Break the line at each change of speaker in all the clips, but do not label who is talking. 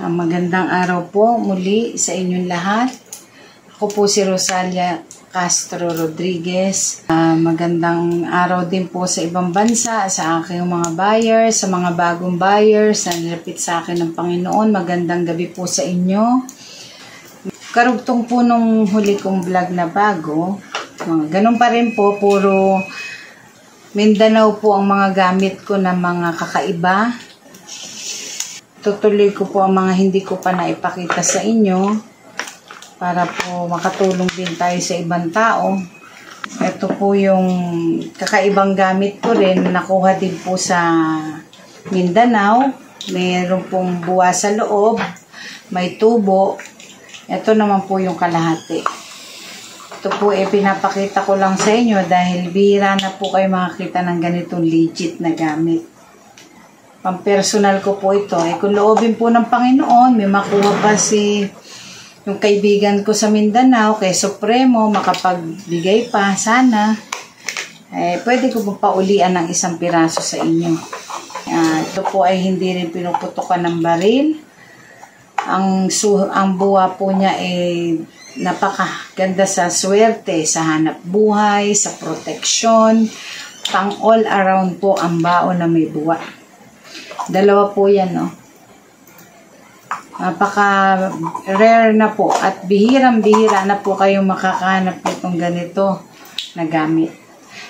Magandang araw po muli sa inyong lahat. Ako po si Rosalia Castro Rodriguez. Magandang araw din po sa ibang bansa, sa aking mga buyers, sa mga bagong buyers na nilapit sa akin ng Panginoon. Magandang gabi po sa inyo. Karugtong po nung huli kong vlog na bago, ganun pa rin po, puro Mindanao po ang mga gamit ko na mga kakaiba. Tutuloy ko po ang mga hindi ko pa naipakita sa inyo para po makatulong din tayo sa ibang tao. Ito po yung kakaibang gamit ko rin, nakuha din po sa Mindanao. Mayroon pong buwa sa loob, may tubo. Ito naman po yung kalahati. Ito po pinapakita ko lang sa inyo dahil bihira na po kayo makakita ng ganitong legit na gamit. Pampersonal ko po ito. Kung loobin po ng Panginoon, may makuha pa yung kaibigan ko sa Mindanao, kay Supremo, makapagbigay pa, sana. Pwede ko pa paulian ng isang piraso sa inyo. Ito po ay hindi rin pinuputukan ng baril. Ang buwa po niya ay napakaganda sa swerte, sa hanap buhay, sa proteksyon. Pang all around po ang baon na may buwa. Dalawa po yan, no? Napaka-rare na po at bihirang-bihira na po kayong makakahanap po itong ganito na gamit.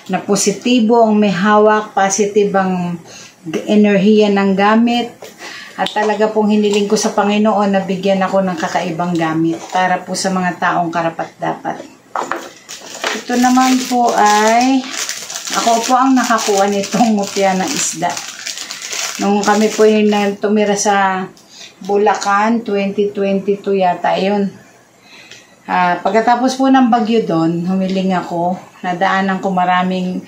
Na positibo ang may hawak, positive ang enerhiya ng gamit. At talaga pong hiniling ko sa Panginoon na bigyan ako ng kakaibang gamit para po sa mga taong karapat-dapat. Ito naman po ay, ako po ang nakakuha nitong mutya ng isda. Nung kami po yung tumira sa Bulacan, 2022 yata yun. Pagkatapos po ng bagyo doon, humiling ako, nadaanan ko maraming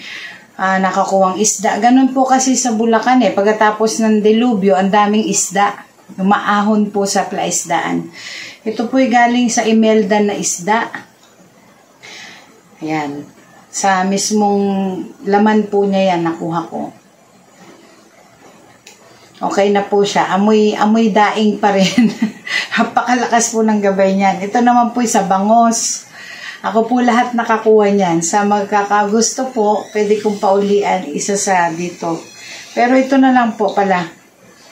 nakakuwang isda. Ganun po kasi sa Bulacan pagkatapos ng delubyo, ang daming isda. Umaahon po sa plaisdaan. Ito po galing sa Imelda na isda. Ayan. Sa mismong laman po niya yan, nakuha ko. Okay na po siya. Amoy daing pa rin. Napakalakas po ng gabay niyan. Ito naman po sa bangos. Ako po lahat nakakuha niyan. Sa magkakagusto po, pwede kong paulian isa sa dito. Pero ito na lang po pala.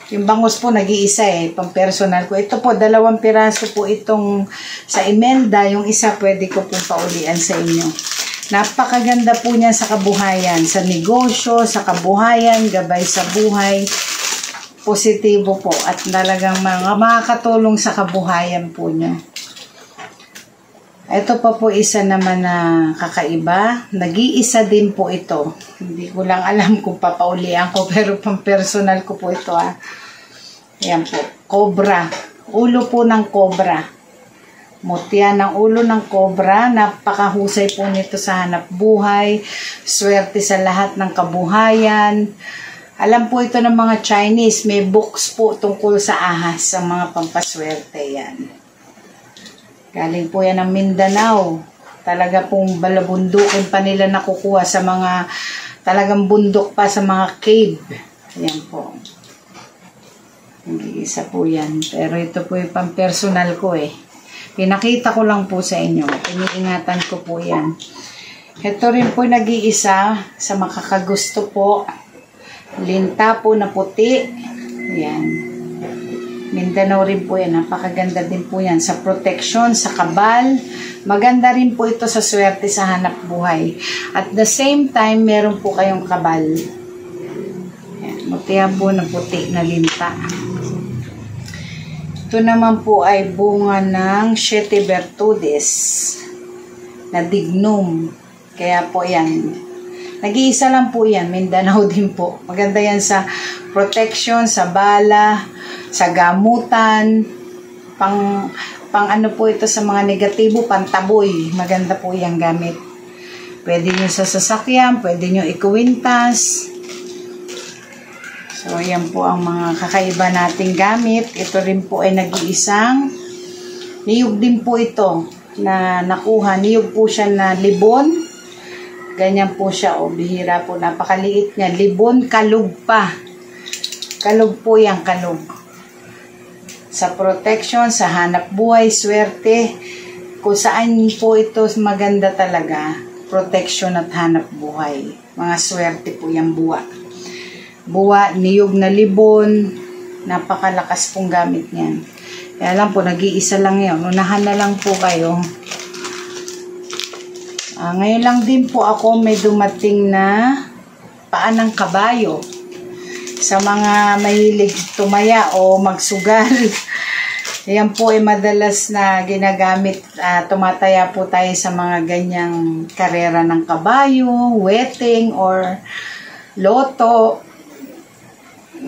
Yung bangos po nag-iisa pang personal ko. Ito po, 2 piraso po itong sa Imelda. Yung isa pwede ko pong paulian sa inyo. Napakaganda po niyan sa kabuhayan. Sa negosyo, sa kabuhayan, gabay sa buhay. Positibo po at talagang makakatulong sa kabuhayan po niyo. Ito pa po isa naman na kakaiba. Nag-iisa din po ito. Hindi ko lang alam kung papaulian ko pero pang personal ko po ito. Ayan po. Cobra. Ulo po ng cobra. Mutya ng ulo ng cobra. Napakahusay po nito sa hanap buhay. Swerte sa lahat ng kabuhayan. Alam po ito ng mga Chinese, may books po tungkol sa ahas, sa mga pampaswerte yan. Galing po yan ng Mindanao. Talaga pong balabundukin pa nila nakukuha sa mga, talagang bundok pa sa mga cave. Ayan po. Isa po yan. Pero ito po yung pampersonal ko Pinakita ko lang po sa inyo. Iniingatan ko po yan. Ito rin po nag-iisa sa makakagusto po. Linta po na puti. Ayan. Mindanao rin po yan. Napakaganda din po yan. Sa protection, sa kabal. Maganda rin po ito sa swerte sa hanap buhay. At the same time, meron po kayong kabal. Ayan. Mutya po na puti na linta. Ito naman po ay bunga ng Siete Virtudes na dignum. Kaya po yan. Nag-iisa lang po yan, Mindanao din po. Maganda yan sa protection, sa bala, sa gamutan, pang ano po ito sa mga negatibo, pantaboy. Maganda po yung gamit. Pwede nyo sa sasakyan, pwede nyo ikuwintas. So, yan po ang mga kakaiba nating gamit. Ito rin po ay nag-iisang niyog din po ito na nakuha. Niyog po siya na libon. Ganyan po siya, bihira po, napakaliit niya. Libon, kalug pa. Kalug po yan, kalug. Sa protection, sa hanap buhay, swerte, kung saan po ito maganda talaga, protection at hanap buhay. Mga swerte po yung buwa. Buwa, niyog na libon, napakalakas pong gamit niyan. Kaya lang po, nag-iisa lang yun. Unahan na lang po kayo. Ngayon lang din po ako may dumating na paa ng kabayo. Sa mga mahilig tumaya o magsugal, yan po ay madalas na ginagamit. Tumataya po tayo sa mga ganyang karera ng kabayo, wedding, or loto.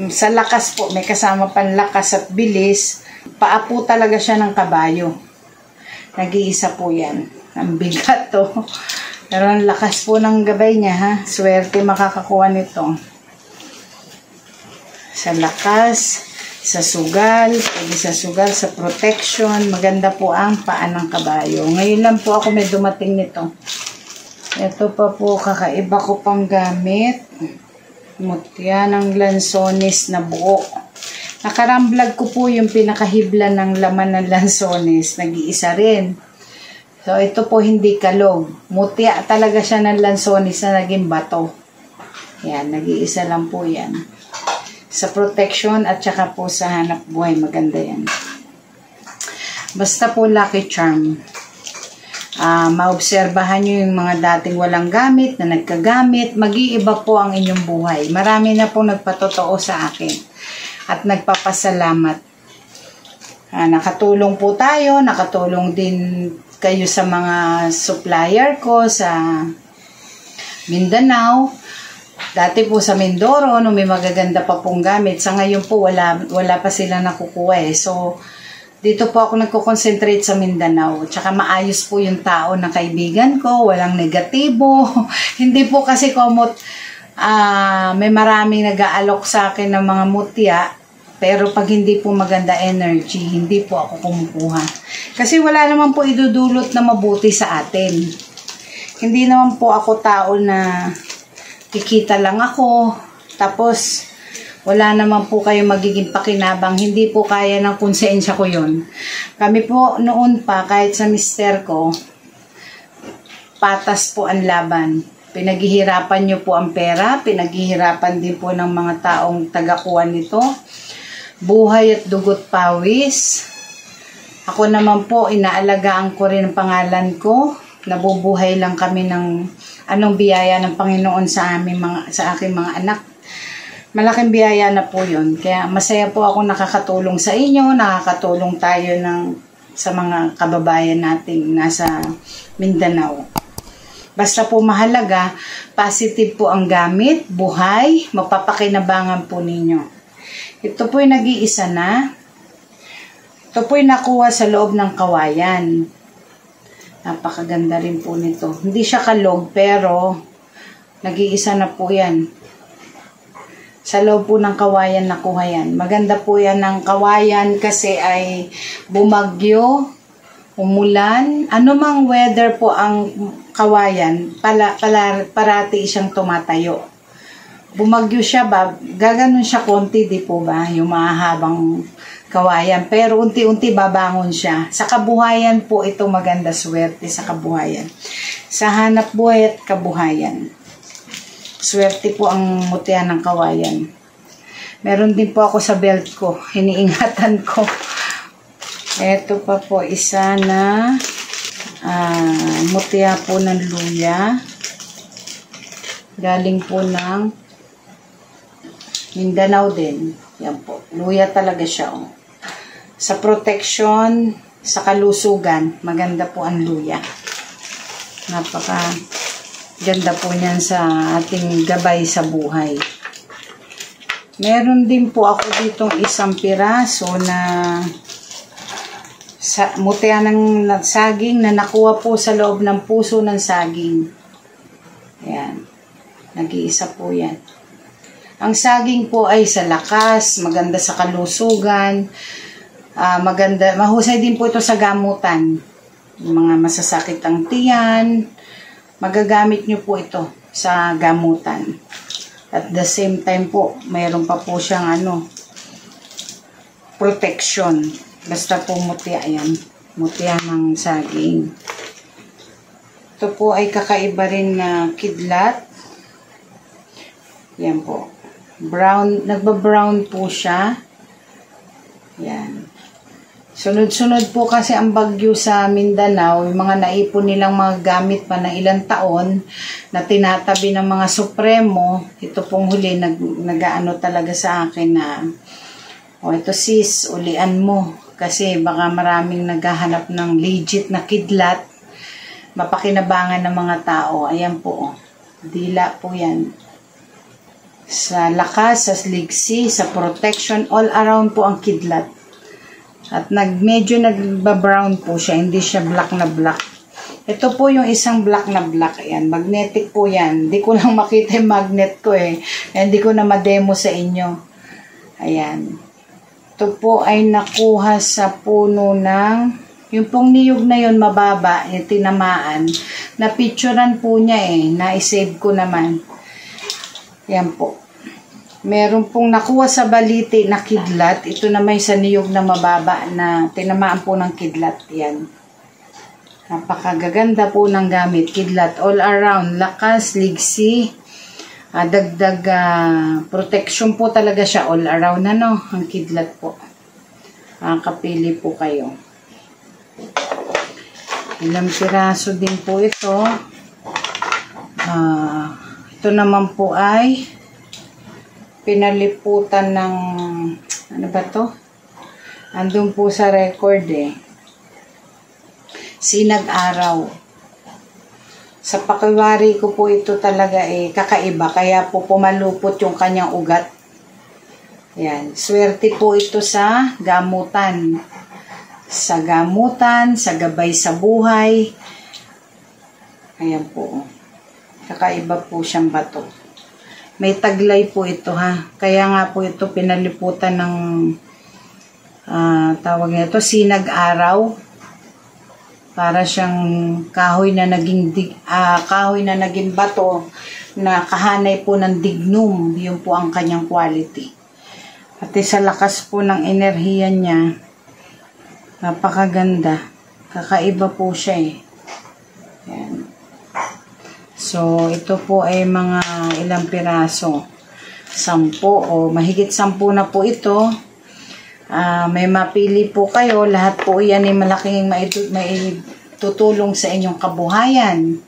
Sa lakas po, may kasama panlakas at bilis. Paa po talaga siya ng kabayo. Nag-iisa po yan. Ang bigat to. Pero ang lakas po ng gabay niya, ha. Swerte makakakuha nito. Sa lakas, sa sugal, pwede sa sugal, sa protection, maganda po ang paa ng kabayo. Ngayon lang po ako may dumating nito. Ito pa po, kakaiba ko pang gamit. Mutya ng lansones na buo. Nakaramblog ko po yung pinakahibla ng laman ng lansones. Nag-iisa rin. So, ito po hindi kalog. Mutya talaga siya ng lansones na naging bato. Yan, nag-iisa lang po yan. Sa protection at saka po sa hanap buhay, maganda yan. Basta po lucky charm. Maobserbahan nyo yung mga dating walang gamit na nagkagamit. Mag-iiba po ang inyong buhay. Marami na po nagpatotoo sa akin at nagpapasalamat. Nakatulong po tayo, nakatulong din kayo sa mga supplier ko sa Mindanao. Dati po sa Mindoro, no, may magaganda pa pong gamit. Sa ngayon po, wala pa sila nakukuha eh. So, dito po ako nagko-concentrate sa Mindanao. Tsaka maayos po yung tao na kaibigan ko. Walang negatibo. Hindi po kasi komot, may maraming nag-aalok sa akin ng mga mutya. Pero pag hindi po maganda energy, hindi po ako kumukuha. Kasi wala naman po idudulot na mabuti sa atin. Hindi naman po ako tao na kikita lang ako, tapos wala naman po kayo magiging pakinabang. Hindi po kaya ng konsensya ko yun. Kami po noon pa, kahit sa mister ko, patas po ang laban. Pinaghihirapan nyo po ang pera, pinaghihirapan din po ng mga taong tagakuha nito. Buhay at dugot pawis. Ako naman po, inaalagaan ko rin ang pangalan ko. Nabubuhay lang kami ng anong biyaya ng Panginoon sa aking mga anak. Malaking biyaya na po yun. Kaya masaya po ako nakakatulong sa inyo, nakakatulong tayo sa mga kababayan nating nasa Mindanao. Basta po mahalaga, positive po ang gamit, buhay, mapapakinabangan po ninyo. Ito po'y nag-iisa na. Ito po'y nakuha sa loob ng kawayan. Napakaganda rin po nito. Hindi siya kalog, pero nag-iisa na po yan. Sa loob po ng kawayan nakuha yan. Maganda po yan ng kawayan kasi ay bumagyo, umulan. Ano mang weather po ang kawayan, parati siyang tumatayo. Bumagyo siya ba, gaganon siya konti, di po ba? Yung mahahabang kawayan. Pero unti-unti babangon siya. Sa kabuhayan po ito maganda, swerte sa kabuhayan. Sa hanap buhay at kabuhayan. Swerte po ang mutya ng kawayan. Meron din po ako sa belt ko. Hiniingatan ko. Ito pa po isa na mutya po ng luya. Galing po ng Mindanao din. Yan po. Luya talaga siya. Oh. Sa protection, sa kalusugan, maganda po ang luya. Napaka ganda po niyan sa ating gabay sa buhay. Meron din po ako ditong isang piraso na mutya ng saging na nakuha po sa loob ng puso ng saging. Ayan. Nag-iisa po yan. Ang saging po ay sa lakas, maganda sa kalusugan, maganda, mahusay din po ito sa gamutan. Yung mga masasakit ang tiyan, magagamit nyo po ito sa gamutan. At the same time po, mayroon pa po siyang protection. Basta po mutya yan. Mutya ng saging. Ito po ay kakaiba rin na kidlat. Yan po. Brown, nagba-brown po siya. Yan. Sunod-sunod po kasi ang bagyo sa Mindanao, yung mga naipon nilang mga gamit pa ng ilang taon na tinatabi ng mga Supremo. Ito pong huli, nag-ano talaga sa akin na, ito sis, ulian mo. Kasi baka maraming naghahanap ng legit na kidlat, mapakinabangan ng mga tao. Ayan po, dila po yan. Sa lakas, sa ligsi, sa protection, all around po ang kidlat. At medyo nagba-brown po siya, hindi siya black na black. Ito po yung isang black na black. Ayan, magnetic po yan. Hindi ko lang makita yung magnet ko eh. Hindi ko na ma-demo sa inyo. Ayan. Ito po ay nakuha sa puno ng, yung pong niyog na yun mababa, yung tinamaan. Na-picturean po niya eh. Na-save ko naman. Ayan po. Meron pong nakuha sa baliti na kidlat. Ito naman sa niyog na mababa na tinamaan po ng kidlat. Yan. Napakagaganda po ng gamit. Kidlat all around. Lakas, ligsi. Dagdag protection po talaga siya all around. Ano? Ang kidlat po. Kapili po kayo. Ilang piraso din po ito. Ito naman po ay pinaliputan ng, ano ba to? Andun po sa record eh. Sinag-araw. Sa pakiwari ko po ito talaga eh, kakaiba. Kaya po pumalupot yung kanyang ugat. Yan. Swerte po ito sa gamutan. Sa gamutan, sa gabay sa buhay. Ayan po. Kakaiba po siyang bato. May taglay po ito ha. Kaya nga po ito pinaliputan ng tawag nito sinag-araw. Para siyang kahoy na naging kahoy na naging bato na kahanay po ng dignum. Yun po ang kanyang quality. Pati sa lakas po ng enerhiya niya, napakaganda. Kakaiba po siya eh. Ayan. So, ito po ay mga ilang piraso. 10 o mahigit 10 na po ito. May mapili po kayo. Lahat po yan ay malaking maitutulong sa inyong kabuhayan.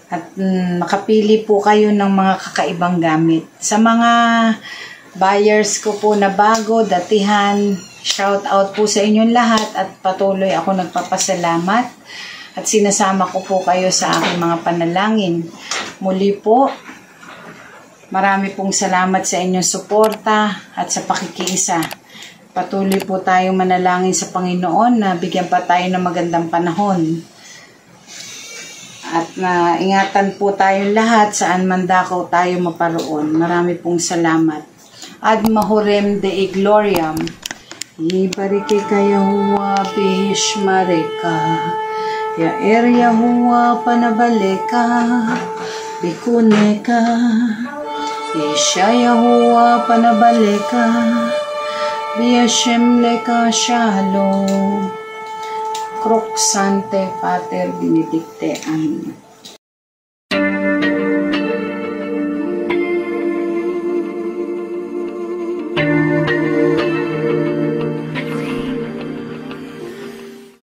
At makapili po kayo ng mga kakaibang gamit. Sa mga buyers ko po na bago, datihan, shout out po sa inyong lahat at patuloy ako nagpapasalamat. At sinasama ko po kayo sa aking mga panalangin. Muli po, marami pong salamat sa inyong suporta at sa pakikiisa. Patuloy po tayong manalangin sa Panginoon na bigyan pa tayo ng magandang panahon. At ingatan po tayong lahat saan man dako tayo maparoon. Marami pong salamat. Ad mahorem de gloriam. Ibarike kayo huwa bihishmareka. Ya area huwa panabaleka, bikuneka, Ishaya huwa panabaleka, Biyashem leka shalom, Croc Sante Pater Benedicte. Amen.